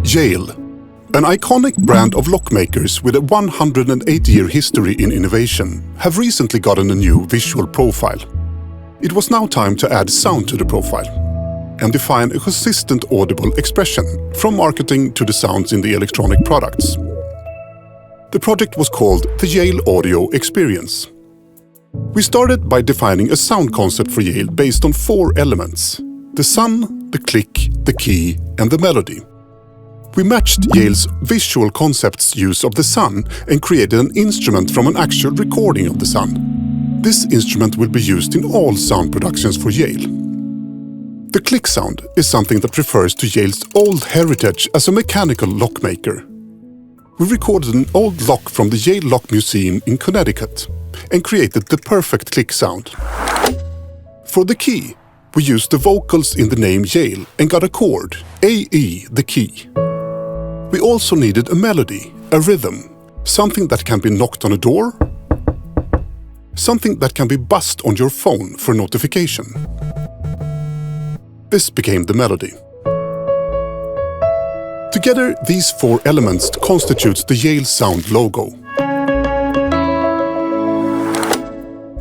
Yale, an iconic brand of lockmakers with a 180-year history in innovation, have recently gotten a new visual profile. It was now time to add sound to the profile and define a consistent audible expression from marketing to the sounds in the electronic products. The project was called the Yale Audio Experience. We started by defining a sound concept for Yale based on 4 elements: the sun, the click, the key, and the melody. We matched Yale's visual concept's use of the sun and created an instrument from an actual recording of the sun. This instrument will be used in all sound productions for Yale. The click sound is something that refers to Yale's old heritage as a mechanical lockmaker. We recorded an old lock from the Yale Lock Museum in Connecticut and created the perfect click sound. For the key, we used the vocals in the name Yale and got a chord, AE, the key. We also needed a melody, a rhythm, something that can be knocked on a door, something that can be buzzed on your phone for notification. This became the melody. Together, these 4 elements constitutes the Yale Sound logo.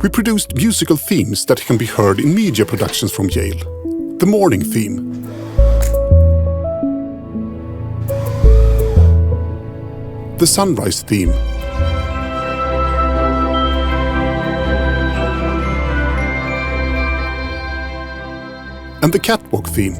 We produced musical themes that can be heard in media productions from Yale. The morning theme, the sunrise theme, and the catwalk theme.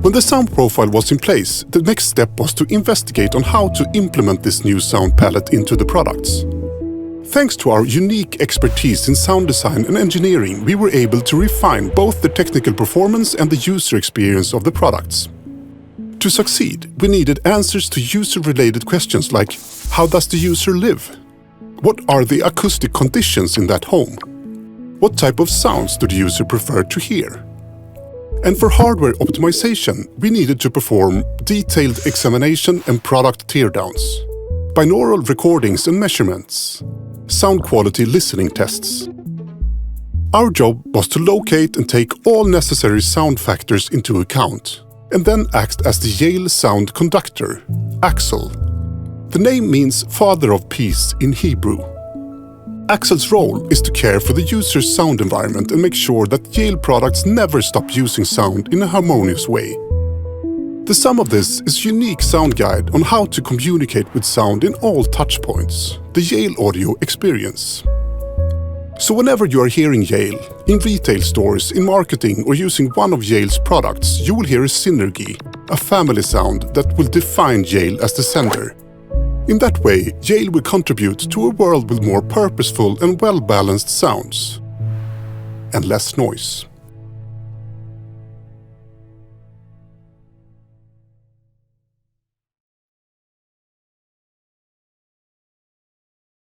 When the sound profile was in place, the next step was to investigate on how to implement this new sound palette into the products. Thanks to our unique expertise in sound design and engineering, we were able to refine both the technical performance and the user experience of the products. To succeed, we needed answers to user-related questions like: how does the user live? What are the acoustic conditions in that home? What type of sounds do the user prefer to hear? And for hardware optimization, we needed to perform detailed examination and product teardowns, binaural recordings and measurements, sound quality listening tests. Our job was to locate and take all necessary sound factors into account, and then act as the Yale Sound Conductor, Axel. The name means Father of Peace in Hebrew. Axel's role is to care for the user's sound environment and make sure that Yale products never stop using sound in a harmonious way. The sum of this is a unique sound guide on how to communicate with sound in all touchpoints, the Yale Audio Experience. So whenever you are hearing Yale, in retail stores, in marketing, or using one of Yale's products, you will hear a synergy, a family sound that will define Yale as the sender. In that way, Yale will contribute to a world with more purposeful and well-balanced sounds and less noise.